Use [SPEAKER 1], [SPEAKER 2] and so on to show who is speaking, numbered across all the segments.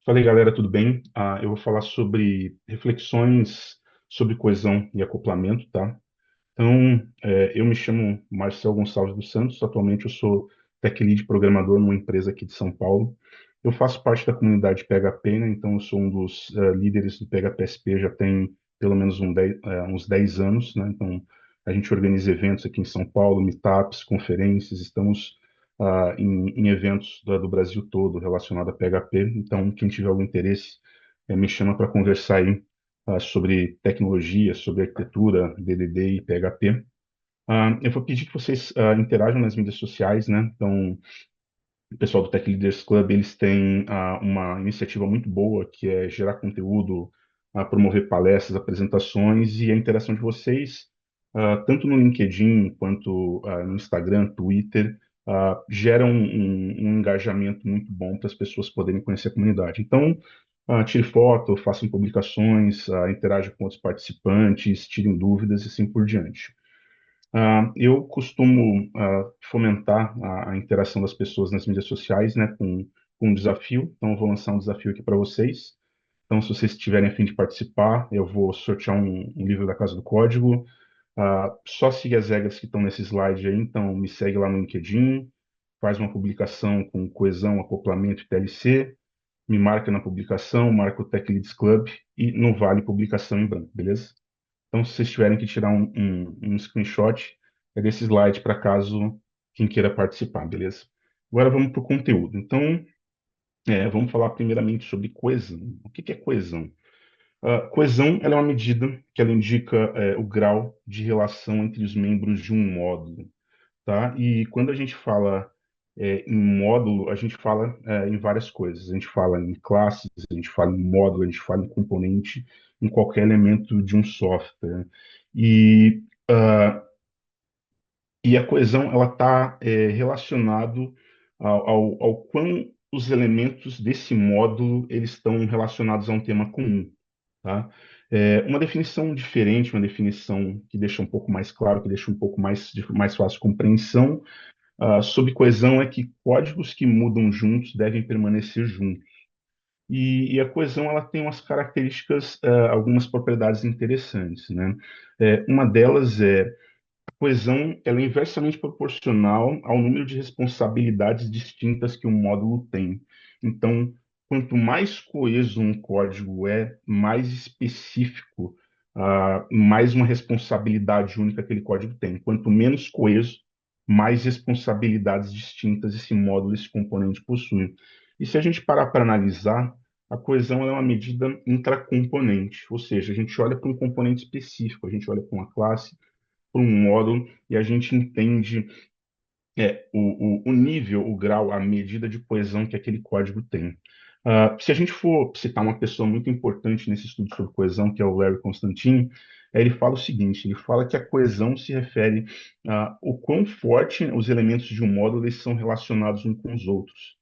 [SPEAKER 1] Fala aí, galera, tudo bem? Eu vou falar sobre reflexões sobre coesão e acoplamento, tá? Então, eu me chamo Marcel Gonçalves dos Santos, atualmente eu sou Tech Lead programador numa empresa aqui de São Paulo. Eu faço parte da comunidade PHP, né? Então eu sou um dos líderes do PHPSP já tem pelo menos uns 10 anos, né? Então a gente organiza eventos aqui em São Paulo, meetups, conferências, estamos em eventos do Brasil todo relacionado a PHP. Então quem tiver algum interesse, me chama para conversar aí sobre tecnologia, sobre arquitetura, DDD e PHP. Eu vou pedir que vocês interajam nas mídias sociais, né? Então, o pessoal do Tech Leaders Club, eles têm uma iniciativa muito boa, que é gerar conteúdo, promover palestras, apresentações, e a interação de vocês, tanto no LinkedIn quanto no Instagram, Twitter, gera um engajamento muito bom para as pessoas poderem conhecer a comunidade. Então, tire foto, façam publicações, interaja com outros participantes, tirem dúvidas e assim por diante. Eu costumo fomentar a interação das pessoas nas mídias sociais, né, com um desafio. Então, eu vou lançar um desafio aqui para vocês. Então, se vocês tiverem a fim de participar, eu vou sortear um livro da Casa do Código. Só siga as regras que estão nesse slide aí. Então, me segue lá no LinkedIn, faz uma publicação com coesão, acoplamento e TLC, me marca na publicação, marca o Tech Leads Club e não vale publicação em branco, beleza? Então, se vocês tiverem que tirar um screenshot, é desse slide para caso quem queira participar, beleza? Agora vamos para o conteúdo. Então, vamos falar primeiramente sobre coesão. O que que é coesão? Coesão ela é uma medida que ela indica o grau de relação entre os membros de um módulo, tá? E quando a gente fala em módulo, a gente fala em várias coisas. A gente fala em classes, a gente fala em módulo, a gente fala em componente, em qualquer elemento de um software. E, ah, e a coesão, ela está relacionado ao quão os elementos desse módulo eles estão relacionados a um tema comum, tá? Uma definição diferente, uma definição que deixa um pouco mais claro, que deixa um pouco mais fácil compreensão, sobre coesão é que códigos que mudam juntos devem permanecer juntos. E a coesão ela tem umas características, algumas propriedades interessantes, né? Uma delas é a coesão ela é inversamente proporcional ao número de responsabilidades distintas que um módulo tem. Então, quanto mais coeso um código é, mais específico, mais uma responsabilidade única aquele código tem. Quanto menos coeso, mais responsabilidades distintas esse módulo, esse componente possui. E se a gente parar para analisar, a coesão ela é uma medida intracomponente, ou seja, a gente olha para um componente específico, a gente olha para uma classe, para um módulo, e a gente entende o nível, o grau, a medida de coesão que aquele código tem. Se a gente for citar uma pessoa muito importante nesse estudo sobre coesão, que é o Larry Constantine, ele fala o seguinte, ele fala que a coesão se refere o quão forte os elementos de um módulo eles são relacionados uns com os outros.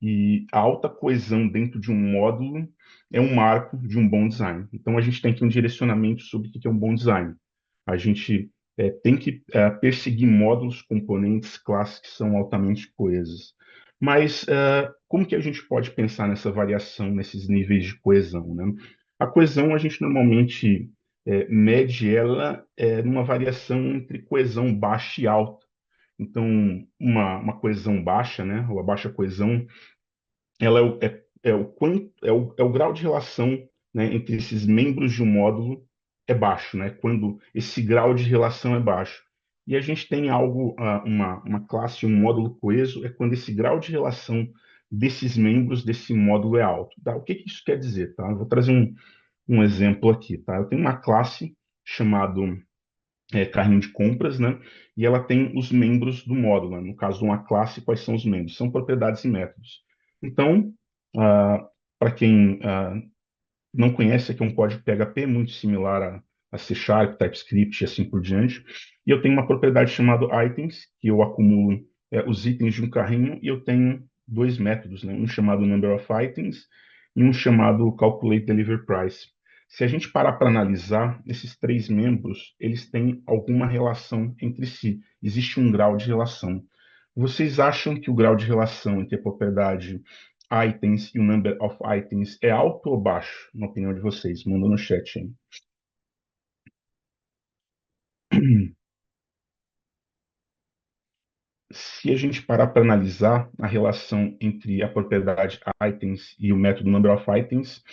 [SPEAKER 1] E a alta coesão dentro de um módulo é um marco de um bom design. Então, a gente tem aqui um direcionamento sobre o que é um bom design. A gente tem que perseguir módulos, componentes, classes que são altamente coesos. Mas como que a gente pode pensar nessa variação, nesses níveis de coesão, né? A coesão, a gente normalmente mede ela numa variação entre coesão baixa e alta. Então, uma coesão baixa, né, ou a baixa coesão, ela é o grau de relação, né, entre esses membros de um módulo é baixo, né? Quando esse grau de relação é baixo. E a gente tem algo, uma classe, um módulo coeso, é quando esse grau de relação desses membros desse módulo é alto. Tá? O que que isso quer dizer? Tá? Eu vou trazer um exemplo aqui. Tá? Eu tenho uma classe chamado carrinho de compras, né? E ela tem os membros do módulo, né? No caso de uma classe, quais são os membros? São propriedades e métodos. Então, para quem não conhece, aqui é um código PHP muito similar a C Sharp, TypeScript e assim por diante. E eu tenho uma propriedade chamada items, que eu acumulo os itens de um carrinho, e eu tenho dois métodos, né? Um chamado number of items e um chamado calculate delivery price. Se a gente parar para analisar, esses três membros, eles têm alguma relação entre si. Existe um grau de relação. Vocês acham que o grau de relação entre a propriedade items e o number of items é alto ou baixo, na opinião de vocês? Manda no chat aí. Se a gente parar para analisar a relação entre a propriedade items e o método number of items,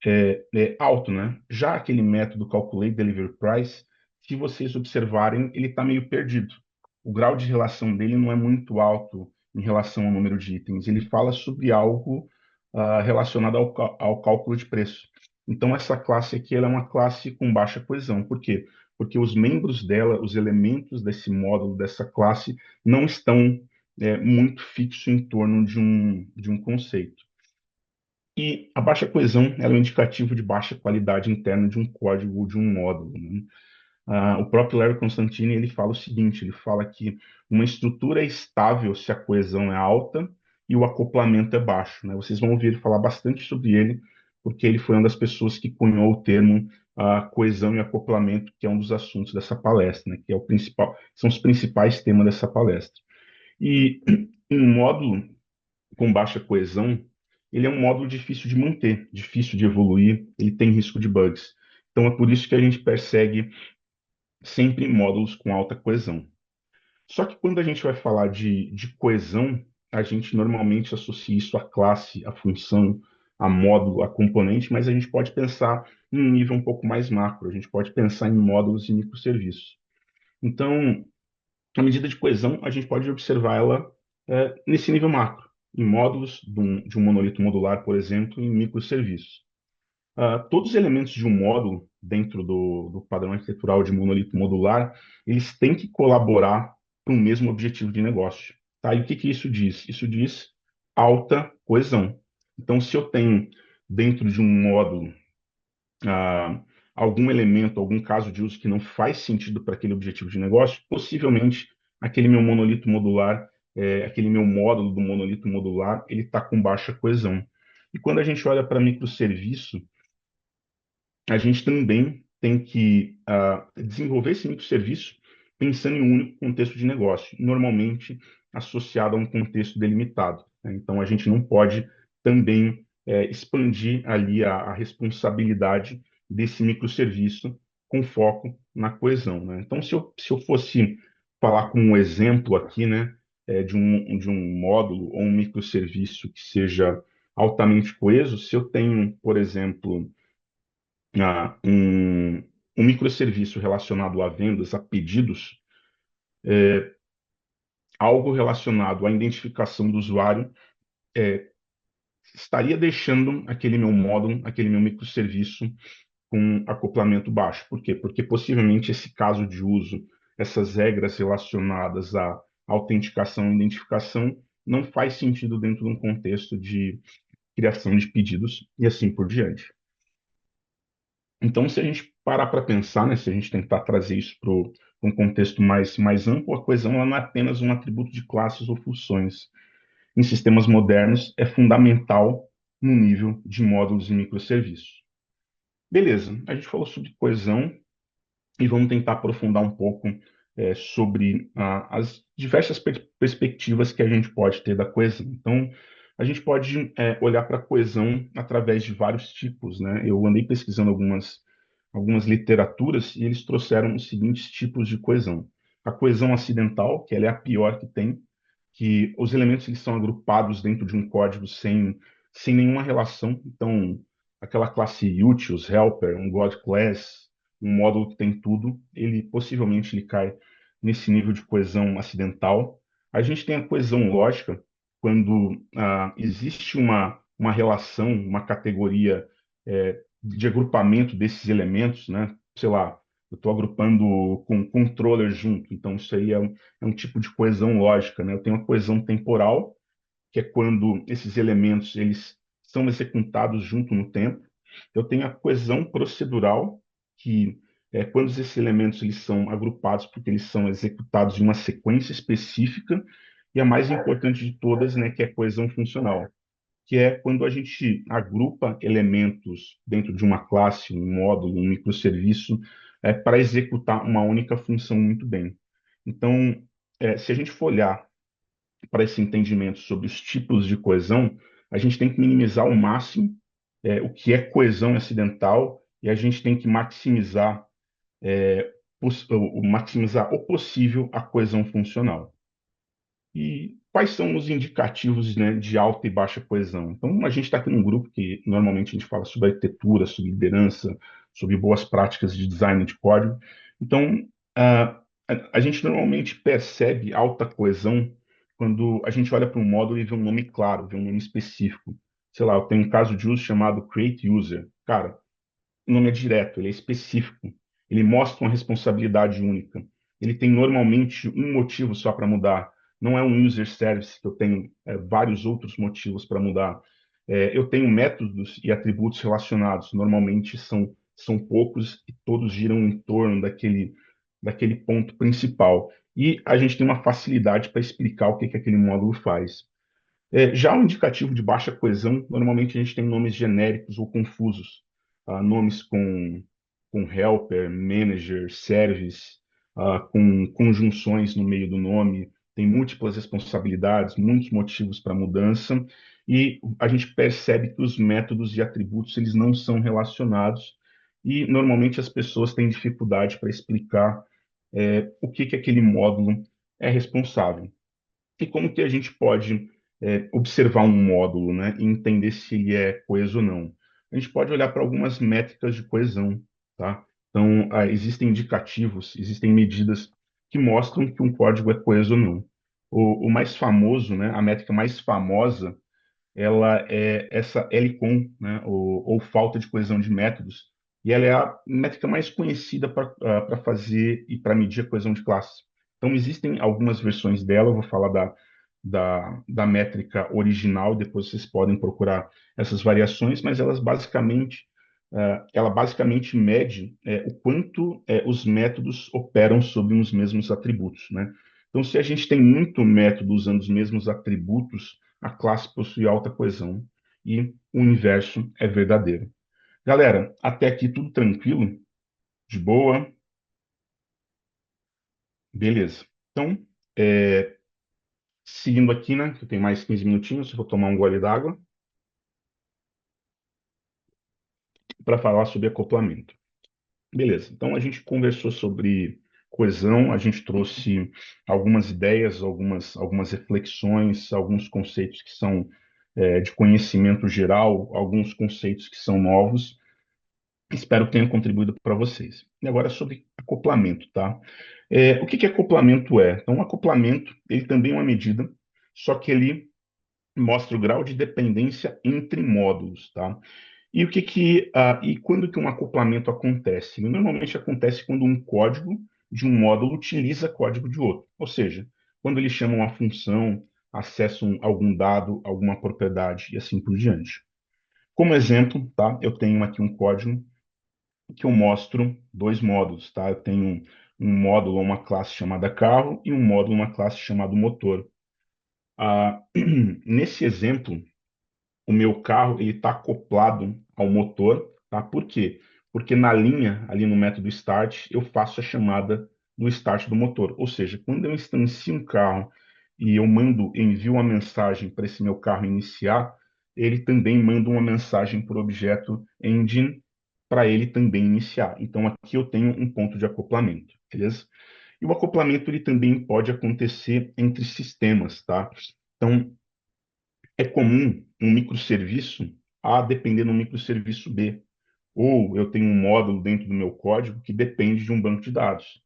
[SPEAKER 1] é alto, né? Já aquele método calculate delivery price, se vocês observarem, ele está meio perdido. O grau de relação dele não é muito alto em relação ao número de itens. Ele fala sobre algo relacionado ao cálculo de preço. Então, essa classe aqui ela é uma classe com baixa coesão. Por quê? Porque os membros dela, os elementos desse módulo, dessa classe, não estão muito fixos em torno de um conceito. E a baixa coesão ela é um indicativo de baixa qualidade interna de um código ou de um módulo, né? O próprio Larry Constantini ele fala o seguinte, ele fala que uma estrutura é estável se a coesão é alta e o acoplamento é baixo, né? Vocês vão ouvir ele falar bastante sobre ele, porque ele foi uma das pessoas que cunhou o termo coesão e acoplamento, que é um dos assuntos dessa palestra, né? Que é o principal, são os principais temas dessa palestra. E um módulo com baixa coesão, ele é um módulo difícil de manter, difícil de evoluir, ele tem risco de bugs. Então é por isso que a gente persegue sempre módulos com alta coesão. Só que quando a gente vai falar de coesão, a gente normalmente associa isso à classe, à função, a módulo, a componente, mas a gente pode pensar em um nível um pouco mais macro, a gente pode pensar em módulos e microserviços. Então, a medida de coesão, a gente pode observar ela nesse nível macro, em módulos de um monolito modular, por exemplo, em microserviços. Todos os elementos de um módulo dentro do padrão arquitetural de monolito modular, eles têm que colaborar para o mesmo objetivo de negócio. Tá? E o que que isso diz? Isso diz alta coesão. Então, se eu tenho dentro de um módulo ah, algum elemento, algum caso de uso que não faz sentido para aquele objetivo de negócio, possivelmente aquele meu monolito modular, aquele meu módulo do monolito modular, ele está com baixa coesão. E quando a gente olha para microserviço, a gente também tem que desenvolver esse microserviço pensando em um único contexto de negócio, normalmente associado a um contexto delimitado, né? Então, a gente não pode também expandir ali a responsabilidade desse microserviço com foco na coesão, né? Então, se eu fosse falar com um exemplo aqui, né, de um módulo ou um microserviço que seja altamente coeso, se eu tenho, por exemplo, um microserviço relacionado a vendas, a pedidos, algo relacionado à identificação do usuário, estaria deixando aquele meu módulo, aquele meu microserviço com acoplamento baixo. Por quê? Porque possivelmente esse caso de uso, essas regras relacionadas à autenticação e identificação, não faz sentido dentro de um contexto de criação de pedidos e assim por diante. Então, se a gente parar para pensar, né, se a gente tentar trazer isso para um contexto mais amplo, a coesão ela não é apenas um atributo de classes ou funções. Em sistemas modernos, é fundamental no nível de módulos e microserviços. Beleza, a gente falou sobre coesão e vamos tentar aprofundar um pouco sobre as diversas perspectivas que a gente pode ter da coesão. Então, a gente pode olhar para a coesão através de vários tipos, né? Eu andei pesquisando algumas literaturas e eles trouxeram os seguintes tipos de coesão. A coesão acidental, que ela é a pior que tem, que os elementos eles são agrupados dentro de um código sem nenhuma relação. Então, aquela classe utils, helper, um god class, um módulo que tem tudo, ele possivelmente ele cai nesse nível de coesão acidental. A gente tem a coesão lógica, quando existe uma relação, uma categoria de agrupamento desses elementos, né? Sei lá, eu estou agrupando com controller junto, então isso aí é um tipo de coesão lógica, né? Eu tenho uma coesão temporal, que é quando esses elementos eles são executados junto no tempo. Eu tenho a coesão procedural, que é quando esses elementos eles são agrupados porque eles são executados em uma sequência específica, e a mais importante de todas, né, que é a coesão funcional, que é quando a gente agrupa elementos dentro de uma classe, um módulo, um microserviço, para executar uma única função muito bem. Então, se a gente for olhar para esse entendimento sobre os tipos de coesão, a gente tem que minimizar ao máximo o que é coesão acidental e a gente tem que maximizar, maximizar o possível a coesão funcional. E quais são os indicativos, né, de alta e baixa coesão? Então, a gente está aqui num grupo que normalmente a gente fala sobre arquitetura, sobre liderança, sobre boas práticas de design de código. Então, a gente normalmente percebe alta coesão quando a gente olha para um módulo e vê um nome claro, vê um nome específico. Sei lá, eu tenho um caso de uso chamado Create User. Cara, o nome é direto, ele é específico, ele mostra uma responsabilidade única. Ele tem normalmente um motivo só para mudar. Não é um user service que eu tenho vários outros motivos para mudar. Eu tenho métodos e atributos relacionados. Normalmente são poucos e todos giram em torno daquele ponto principal. E a gente tem uma facilidade para explicar o que, que aquele módulo faz. Já o indicativo de baixa coesão, normalmente a gente tem nomes genéricos ou confusos, nomes com helper, manager, service, com conjunções no meio do nome, tem múltiplas responsabilidades, muitos motivos para mudança, e a gente percebe que os métodos e atributos eles não são relacionados, e normalmente as pessoas têm dificuldade para explicar o que que aquele módulo é responsável. E como que a gente pode observar um módulo, né, e entender se ele é coeso ou não? A gente pode olhar para algumas métricas de coesão, tá? Então, existem indicativos, existem medidas que mostram que um código é coeso ou não. O mais famoso, né, a métrica mais famosa ela é essa LCON, né, ou falta de coesão de métodos, e ela é a métrica mais conhecida para fazer e para medir a coesão de classe. Então, existem algumas versões dela, eu vou falar da métrica original, depois vocês podem procurar essas variações, mas ela basicamente mede o quanto os métodos operam sobre os mesmos atributos, né? Então, se a gente tem muito método usando os mesmos atributos, a classe possui alta coesão e o inverso é verdadeiro. Galera, até aqui tudo tranquilo? De boa? Beleza. Então, é, seguindo aqui, né, que eu tenho mais 15 minutinhos, eu vou tomar um gole d'água para falar sobre acoplamento. Beleza. Então, a gente conversou sobre coesão, a gente trouxe algumas ideias, algumas reflexões, alguns conceitos que são de conhecimento geral, alguns conceitos que são novos. Espero que tenha contribuído para vocês. E agora sobre acoplamento, tá? O que que acoplamento é? Então, o acoplamento, ele também é uma medida, só que ele mostra o grau de dependência entre módulos, tá? E quando que um acoplamento acontece? Ele normalmente acontece quando um código de um módulo utiliza código de outro. Ou seja, quando eles chamam uma função, acessam algum dado, alguma propriedade e assim por diante. Como exemplo, tá? Eu tenho aqui um código que eu mostro dois módulos, tá? Eu tenho um módulo, uma classe chamada carro e um módulo, uma classe chamada motor. Ah, nesse exemplo, o meu carro ele está acoplado ao motor, tá? Por quê? Porque na linha, ali no método start, eu faço a chamada do start do motor. Ou seja, quando eu instancio um carro e envio uma mensagem para esse meu carro iniciar, ele também manda uma mensagem para o objeto engine para ele também iniciar. Então aqui eu tenho um ponto de acoplamento, beleza? E o acoplamento ele também pode acontecer entre sistemas, tá? Então é comum um microserviço A depender de um microserviço B. Ou eu tenho um módulo dentro do meu código que depende de um banco de dados.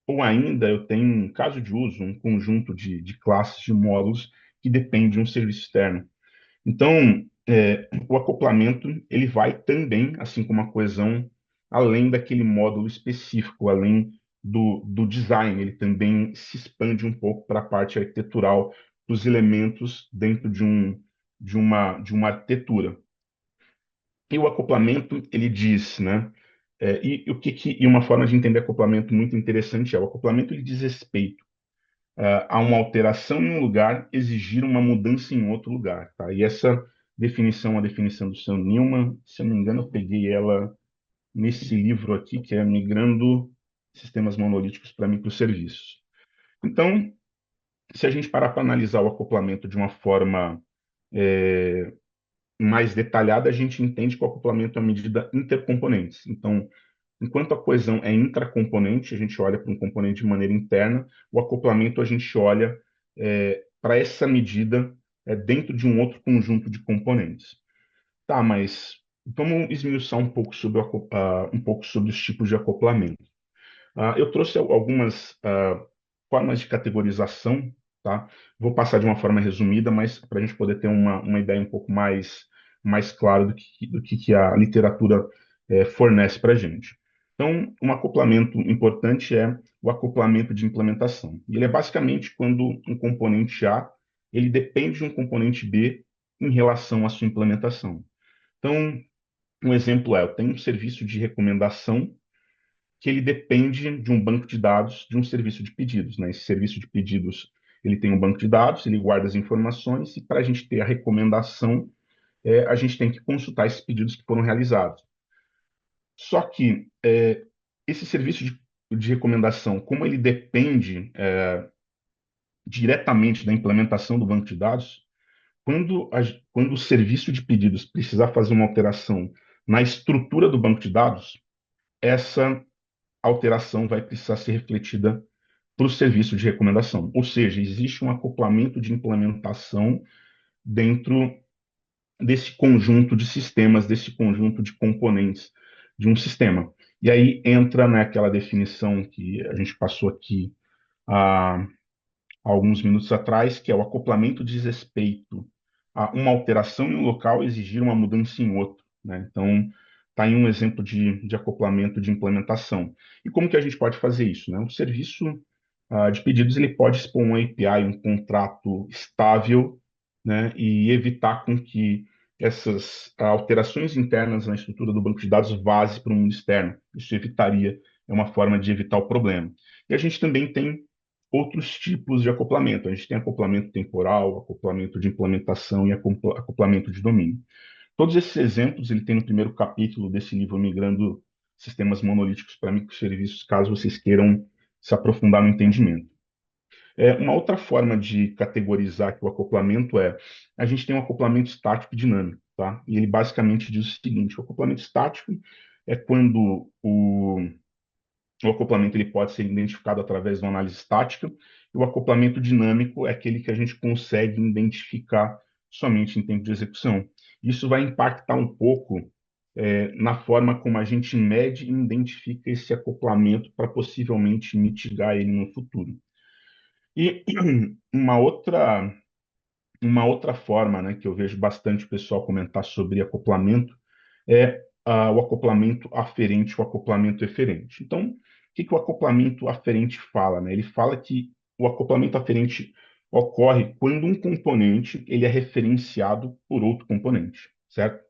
[SPEAKER 1] Ou ainda eu tenho um caso de uso, um conjunto de classes de módulos que depende de um serviço externo. Então, o acoplamento ele vai também, assim como a coesão, além daquele módulo específico, além do design, ele também se expande um pouco para a parte arquitetural dos elementos dentro de uma arquitetura. E o acoplamento, ele diz, né? E uma forma de entender acoplamento muito interessante o acoplamento ele diz respeito a uma alteração em um lugar exigir uma mudança em outro lugar, tá? E essa definição, a definição do Sam Newman, se eu não me engano, eu peguei ela nesse livro aqui, que é Migrando Sistemas Monolíticos para Microserviços. Então, se a gente parar para analisar o acoplamento de uma forma mais detalhada, a gente entende que o acoplamento é uma medida intercomponentes. Então, enquanto a coesão é intracomponente, a gente olha para um componente de maneira interna, o acoplamento a gente olha para essa medida dentro de um outro conjunto de componentes. Tá, mas vamos esmiuçar um pouco sobre, um pouco sobre os tipos de acoplamento. Eu trouxe algumas formas de categorização, tá? Vou passar de uma forma resumida, mas para a gente poder ter uma ideia um pouco mais clara do que a literatura fornece para a gente. Então, um acoplamento importante é o acoplamento de implementação. Ele é basicamente quando um componente A ele depende de um componente B em relação à sua implementação. Então, um exemplo é, eu tenho um serviço de recomendação que ele depende de um banco de dados de um serviço de pedidos, né? Esse serviço de pedidos, ele tem um banco de dados, ele guarda as informações e para a gente ter a recomendação, a gente tem que consultar esses pedidos que foram realizados. Só que esse serviço de recomendação, como ele depende diretamente da implementação do banco de dados, quando o serviço de pedidos precisar fazer uma alteração na estrutura do banco de dados, essa alteração vai precisar ser refletida para o serviço de recomendação. Ou seja, existe um acoplamento de implementação dentro desse conjunto de sistemas, desse conjunto de componentes de um sistema. E aí entra naquela definição que a gente passou aqui há alguns minutos atrás, que é o acoplamento diz respeito a uma alteração em um local exigir uma mudança em outro, né? Então, está em um exemplo de acoplamento de implementação. E como que a gente pode fazer isso, né? O serviço de pedidos ele pode expor um API, um contrato estável, né? E evitar com que essas alterações internas na estrutura do banco de dados vazem para o mundo externo. Isso evitaria, é uma forma de evitar o problema. E a gente também tem outros tipos de acoplamento. A gente tem acoplamento temporal, acoplamento de implementação e acoplamento de domínio. Todos esses exemplos ele tem no primeiro capítulo desse livro Migrando Sistemas Monolíticos para Microserviços, caso vocês queiram se aprofundar no entendimento. Uma outra forma de categorizar que o acoplamento a gente tem um acoplamento estático e dinâmico, tá? E ele basicamente diz o seguinte: o acoplamento estático é quando o acoplamento ele pode ser identificado através de uma análise estática, e o acoplamento dinâmico é aquele que a gente consegue identificar somente em tempo de execução. Isso vai impactar um pouco na forma como a gente mede e identifica esse acoplamento para possivelmente mitigar ele no futuro. E uma outra, uma outra forma, né, que eu vejo bastante o pessoal comentar sobre acoplamento é o acoplamento aferente, o acoplamento eferente. Então, o que o acoplamento aferente fala, né? Ele fala que o acoplamento aferente ocorre quando um componente ele é referenciado por outro componente, certo?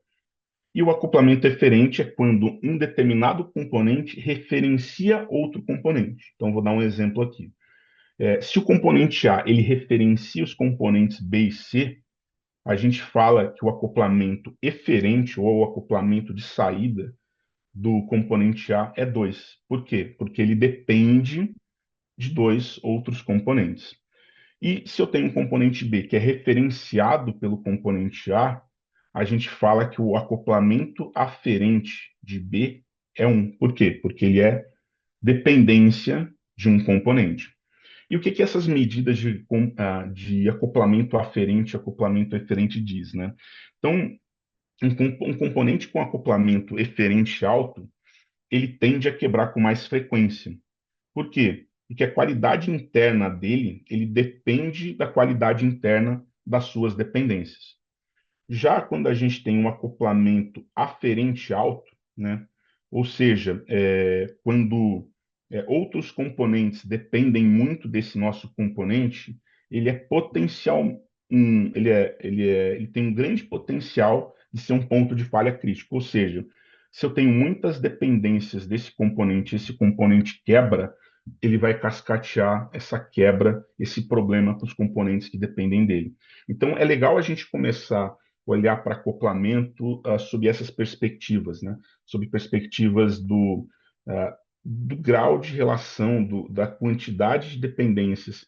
[SPEAKER 1] E o acoplamento eferente é quando um determinado componente referencia outro componente. Então, vou dar um exemplo aqui. Se o componente A ele referencia os componentes B e C, a gente fala que o acoplamento eferente ou o acoplamento de saída do componente A é 2. Por quê? Porque ele depende de dois outros componentes. E se eu tenho um componente B que é referenciado pelo componente a gente fala que o acoplamento aferente de B é 1. Por quê? Porque ele é dependência de um componente. E o que essas medidas de acoplamento aferente e acoplamento eferente diz, né? Então, um componente com acoplamento eferente alto, ele tende a quebrar com mais frequência. Por quê? Porque a qualidade interna dele, ele depende da qualidade interna das suas dependências. Já quando a gente tem um acoplamento aferente alto, né? Ou seja, quando outros componentes dependem muito desse nosso componente, ele é potencial, ele tem um grande potencial de ser um ponto de falha crítico. Ou seja, se eu tenho muitas dependências desse componente, esse componente quebra, ele vai cascatear essa quebra, esse problema para os componentes que dependem dele. Então, é legal a gente começar olhar para acoplamento sob essas perspectivas, né? Sob perspectivas do grau de relação, da quantidade de dependências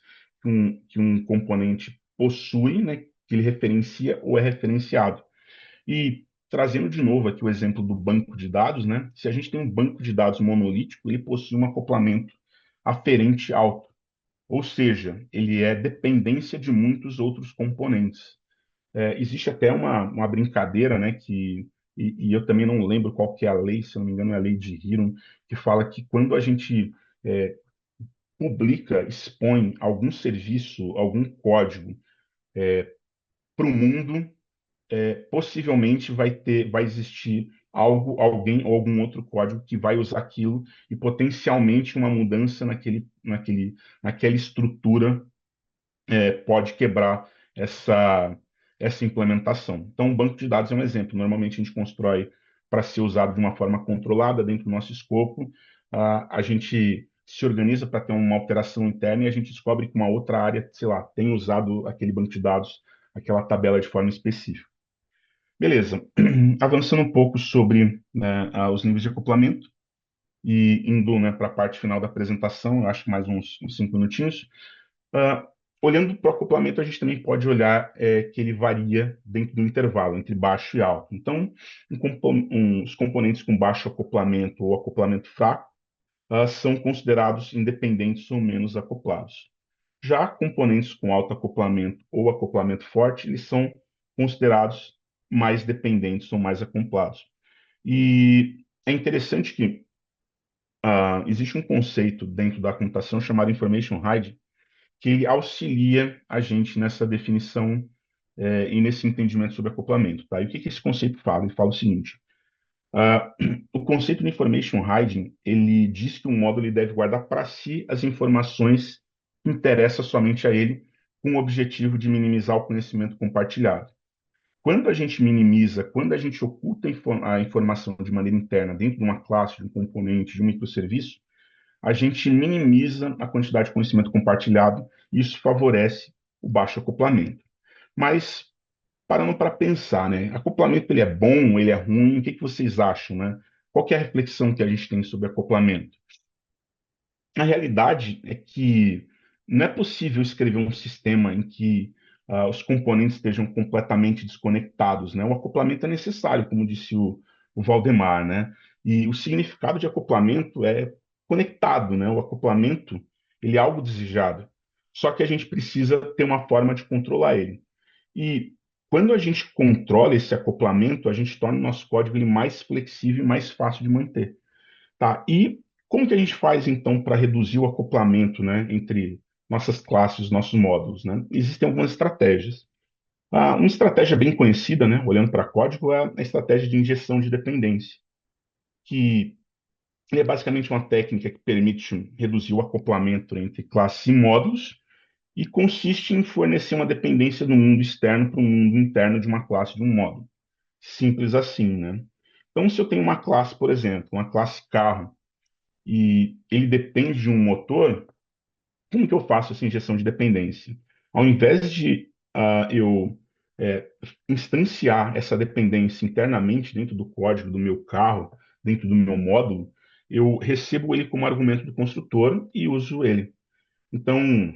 [SPEAKER 1] que um componente possui, né? Que ele referencia ou é referenciado. E trazendo de novo aqui o exemplo do banco de dados, né? Se a gente tem um banco de dados monolítico, ele possui um acoplamento aferente alto, ou seja, ele é dependência de muitos outros componentes. Existe até uma brincadeira, né, e eu também não lembro qual que é a lei, se eu não me engano é a lei de Hiram, que fala que quando a gente é, publica, expõe algum serviço, algum código para o mundo, possivelmente vai existir algo, alguém ou algum outro código que vai usar aquilo e potencialmente uma mudança naquela estrutura pode quebrar essa, essa implementação. Então, o banco de dados é um exemplo. Normalmente, a gente constrói para ser usado de uma forma controlada dentro do nosso escopo. A gente se organiza para ter uma operação interna e a gente descobre que uma outra área, sei lá, tem usado aquele banco de dados, aquela tabela de forma específica. Beleza. Avançando um pouco sobre, né, os níveis de acoplamento e indo, né, para a parte final da apresentação, eu acho que mais uns 5 minutinhos. Ah, Olhando para o acoplamento, a gente também pode olhar que ele varia dentro do intervalo, entre baixo e alto. Então, os componentes com baixo acoplamento ou acoplamento fraco são considerados independentes ou menos acoplados. Já componentes com alto acoplamento ou acoplamento forte, eles são considerados mais dependentes ou mais acoplados. E é interessante que existe um conceito dentro da computação chamado information hiding, que ele auxilia a gente nessa definição e nesse entendimento sobre acoplamento, tá? E o que esse conceito fala? Ele fala o seguinte: ah, o conceito de information hiding, ele diz que um módulo ele deve guardar para si as informações que interessam somente a ele, com o objetivo de minimizar o conhecimento compartilhado. Quando a gente minimiza, quando a gente oculta a informação de maneira interna dentro de uma classe, de um componente, de um microserviço, a gente minimiza a quantidade de conhecimento compartilhado e isso favorece o baixo acoplamento. Mas, parando para pensar, né? Acoplamento ele é bom, ele é ruim? O que vocês acham, né? Qual que é a reflexão que a gente tem sobre acoplamento? A realidade é que não é possível escrever um sistema em que os componentes estejam completamente desconectados, né? O acoplamento é necessário, como disse o Valdemar, né? E o significado de acoplamento é conectado, né? O acoplamento, ele é algo desejado. Só que a gente precisa ter uma forma de controlar ele. E quando a gente controla esse acoplamento, a gente torna o nosso código ele mais flexível e mais fácil de manter. Tá? E como que a gente faz, então, para reduzir o acoplamento, né, entre nossas classes, nossos módulos, né? Existem algumas estratégias. Uma estratégia bem conhecida, né, olhando para código, é a estratégia de injeção de dependência, que é basicamente uma técnica que permite reduzir o acoplamento entre classes e módulos e consiste em fornecer uma dependência do mundo externo para o mundo interno de uma classe de um módulo. Simples assim, né? Então, se eu tenho uma classe, por exemplo, uma classe carro, e ele depende de um motor, como que eu faço essa injeção de dependência? Ao invés de eu instanciar essa dependência internamente dentro do código do meu carro, dentro do meu módulo, eu recebo ele como argumento do construtor e uso ele. Então,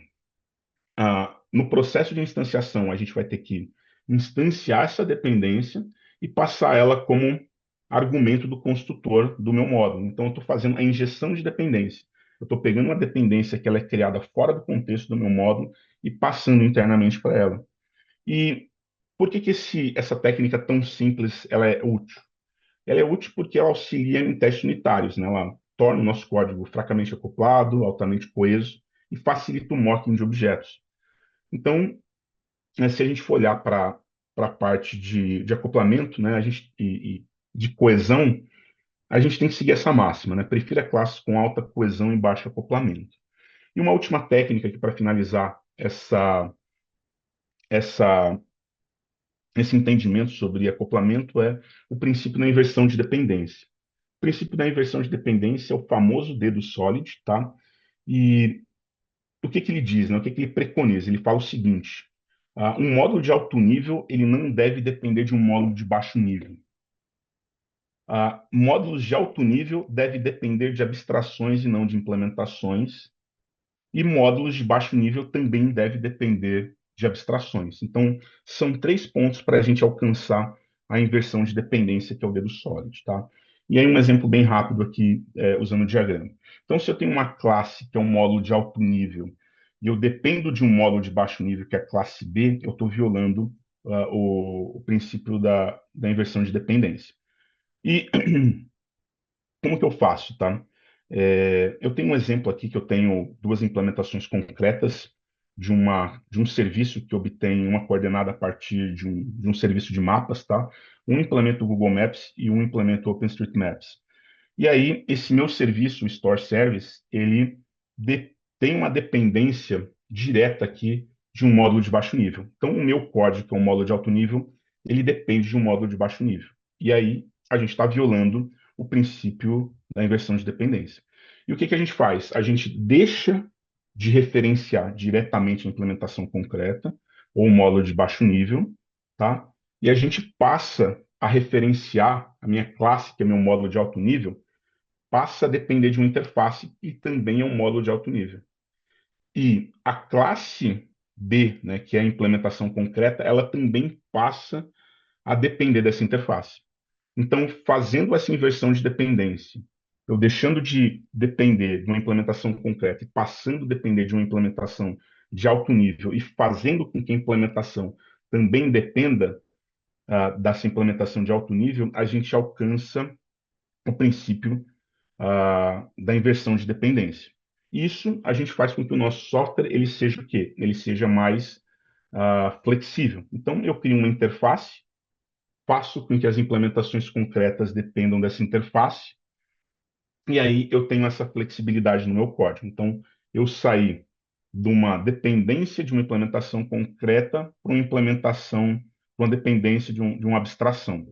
[SPEAKER 1] no processo de instanciação, a gente vai ter que instanciar essa dependência e passar ela como argumento do construtor do meu módulo. Então, eu estou fazendo a injeção de dependência. Eu estou pegando uma dependência que ela é criada fora do contexto do meu módulo e passando internamente para ela. E por que essa técnica tão simples ela é útil? Ela é útil porque ela auxilia em testes unitários, né? Ela torna o nosso código fracamente acoplado, altamente coeso e facilita o mocking de objetos. Então, né, se a gente for olhar para a parte de acoplamento, né, e de coesão, a gente tem que seguir essa máxima, né? Prefira classes com alta coesão e baixo acoplamento. E uma última técnica aqui para finalizar essa, esse entendimento sobre acoplamento é o princípio da inversão de dependência. O princípio da inversão de dependência é o famoso dedo sólido, tá? E o que ele diz, né? O que ele preconiza? Ele fala o seguinte: um módulo de alto nível ele não deve depender de um módulo de baixo nível. Módulos de alto nível devem depender de abstrações e não de implementações, e módulos de baixo nível também devem depender de abstrações. Então, são 3 pontos para a gente alcançar a inversão de dependência, que é o dedo sólido, tá? E aí um exemplo bem rápido aqui, usando o diagrama. Então, se eu tenho uma classe que é um módulo de alto nível, e eu dependo de um módulo de baixo nível, que é a classe B, eu estou violando o princípio da inversão de dependência. E como que eu faço, tá? Eu tenho um exemplo aqui que eu tenho duas implementações concretas de um serviço que obtém uma coordenada a partir de um serviço de mapas, tá? Um implementa o Google Maps e um implementa o OpenStreetMaps. E aí, esse meu serviço, o Store Service, ele tem uma dependência direta aqui de um módulo de baixo nível. Então, o meu código, que é um módulo de alto nível, ele depende de um módulo de baixo nível. E aí, a gente está violando o princípio da inversão de dependência. E o que que a gente faz? A gente deixa de referenciar diretamente a implementação concreta, ou o módulo de baixo nível, tá? E a gente passa a referenciar a minha classe, que é meu módulo de alto nível, passa a depender de uma interface e também é um módulo de alto nível. E a classe B, né, que é a implementação concreta, ela também passa a depender dessa interface. Então, fazendo essa inversão de dependência, eu deixando de depender de uma implementação concreta e passando a depender de uma implementação de alto nível e fazendo com que a implementação também dependa dessa implementação de alto nível, a gente alcança o princípio da inversão de dependência. Isso a gente faz com que o nosso software ele seja o quê? Ele seja mais flexível. Então, eu crio uma interface, faço com que as implementações concretas dependam dessa interface, e aí eu tenho essa flexibilidade no meu código. Então, eu saí de uma dependência de uma implementação concreta para uma implementação, para uma dependência de uma abstração.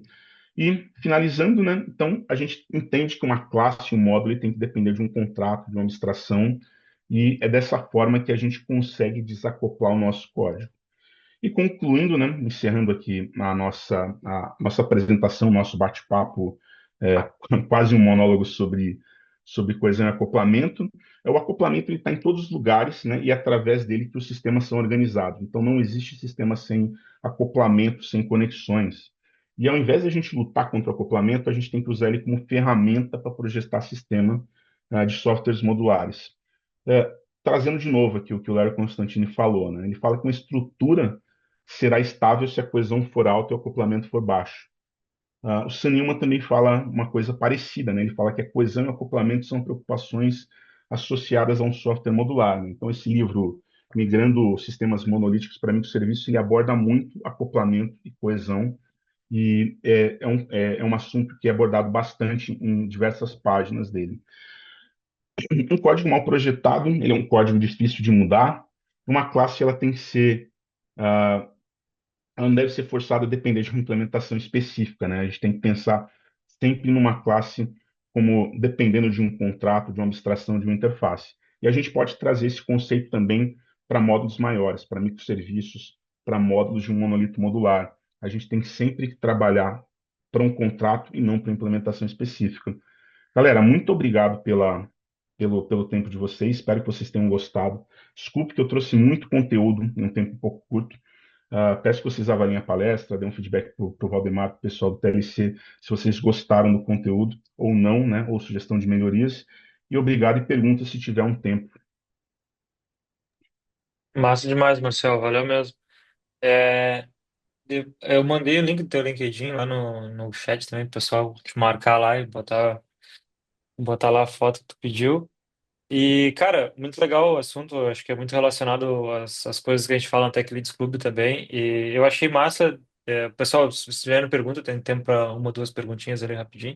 [SPEAKER 1] E, finalizando, né, então, a gente entende que uma classe, um módulo, ele tem que depender de um contrato, de uma abstração, e é dessa forma que a gente consegue desacoplar o nosso código. E concluindo, né, encerrando aqui a nossa apresentação, nosso bate-papo, quase um monólogo sobre coesão e acoplamento, o acoplamento está em todos os lugares, né, e é através dele que os sistemas são organizados. Então, não existe sistema sem acoplamento, sem conexões. E ao invés de a gente lutar contra o acoplamento, a gente tem que usar ele como ferramenta para projetar sistema de softwares modulares. É, Trazendo de novo aqui o que o Larry Constantini falou, né? Ele fala que uma estrutura será estável se a coesão for alta e o acoplamento for baixo. O Sam Newman também fala uma coisa parecida, né? Ele fala que a coesão e o acoplamento são preocupações associadas a um software modular, né? Então, esse livro, Migrando Sistemas Monolíticos para Microserviços, ele aborda muito acoplamento e coesão, e é um assunto que é abordado bastante em diversas páginas dele. Um código mal projetado, ele é um código difícil de mudar. Uma classe, ela tem que ser ah, ela não deve ser forçada a depender de uma implementação específica, né? A gente tem que pensar sempre numa classe como dependendo de um contrato, de uma abstração, de uma interface. E a gente pode trazer esse conceito também para módulos maiores, para microserviços, para módulos de um monolito modular. A gente tem sempre que trabalhar para um contrato e não para implementação específica. Galera, muito obrigado pelo tempo de vocês. Espero que vocês tenham gostado. Desculpe que eu trouxe muito conteúdo em um tempo um pouco curto. Peço que vocês avaliem a palestra, dêem um feedback para o Valdemar, para o pessoal do TLC, se vocês gostaram do conteúdo ou não, né? Ou sugestão de melhorias. E obrigado e pergunta se tiver um tempo.
[SPEAKER 2] Massa demais, Marcelo. Valeu mesmo. É, eu mandei o link do teu LinkedIn lá no chat também, pro pessoal te marcar lá e botar lá a foto que tu pediu. E, cara, muito legal o assunto. Acho que é muito relacionado às coisas que a gente fala no Tech Leads Club também. E eu achei massa. Pessoal, se vocês tiverem pergunta, tem tempo para uma ou duas perguntinhas ali rapidinho.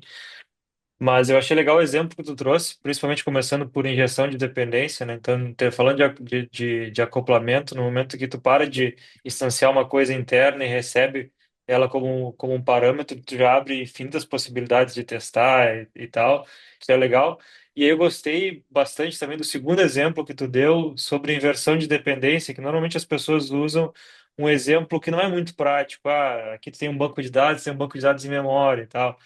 [SPEAKER 2] Mas eu achei legal o exemplo que tu trouxe, principalmente começando por injeção de dependência, né? Então, falando de acoplamento, no momento que tu para de instanciar uma coisa interna e recebe ela como um parâmetro, tu já abre infinitas possibilidades de testar e tal. Isso é legal. E aí eu gostei bastante também do segundo exemplo que tu deu sobre inversão de dependência, que normalmente as pessoas usam um exemplo que não é muito prático. Ah, aqui tu tem um banco de dados, tem um banco de dados em memória e tal,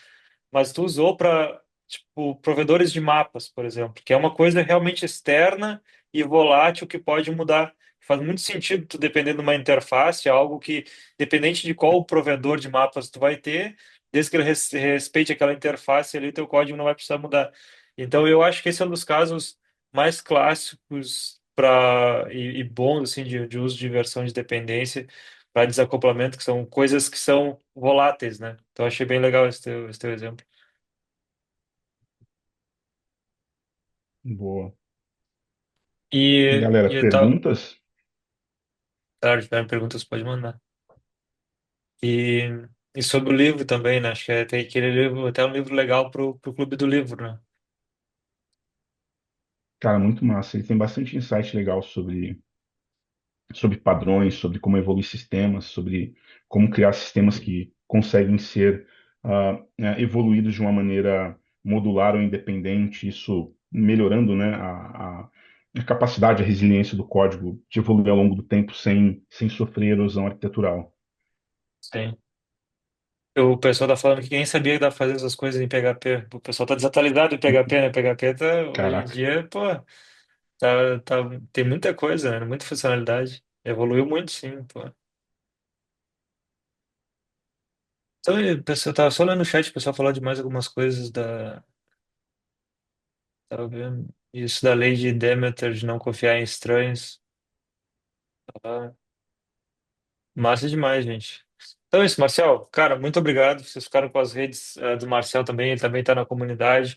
[SPEAKER 2] mas tu usou para, tipo, provedores de mapas, por exemplo, que é uma coisa realmente externa e volátil que pode mudar faz muito sentido tu depender de uma interface, algo que, dependente de qual provedor de mapas tu vai ter, desde que ele respeite aquela interface ali, teu código não vai precisar mudar. Então, eu acho que esse é um dos casos mais clássicos e bons assim, de uso de versão de dependência para desacoplamento, que são coisas que são voláteis, né? Então, achei bem legal esse teu exemplo.
[SPEAKER 1] Boa.
[SPEAKER 2] E
[SPEAKER 1] Galera,
[SPEAKER 2] eu tava.
[SPEAKER 1] perguntas?
[SPEAKER 2] Claro, se tiver perguntas, pode mandar. E, e sobre o livro também, né? Acho que tem aquele livro, até um livro legal pro Clube do Livro, né?
[SPEAKER 1] Cara, muito massa. Ele tem bastante insight legal sobre padrões, sobre como evoluir sistemas, sobre como criar sistemas que conseguem ser evoluídos de uma maneira modular ou independente, isso melhorando, né, a capacidade, a resiliência do código de evoluir ao longo do tempo sem sofrer erosão arquitetural.
[SPEAKER 2] Sim. O pessoal tá falando que quem sabia que dá pra fazer essas coisas em PHP. O pessoal tá desatualizado em PHP, né? PHP tá, hoje em
[SPEAKER 1] Caraca,
[SPEAKER 2] dia, pô, tá, tem muita coisa, né? Muita funcionalidade. Evoluiu muito, sim, pô. Então, o pessoal tava só olhando no chat, o pessoal falou de mais algumas coisas da. Tava vendo. Isso da lei de Demeter, de não confiar em estranhos. Tá. Massa demais, gente. Então é isso, Marcel. Cara, muito obrigado. Vocês ficaram com as redes do Marcel também, ele também está na comunidade.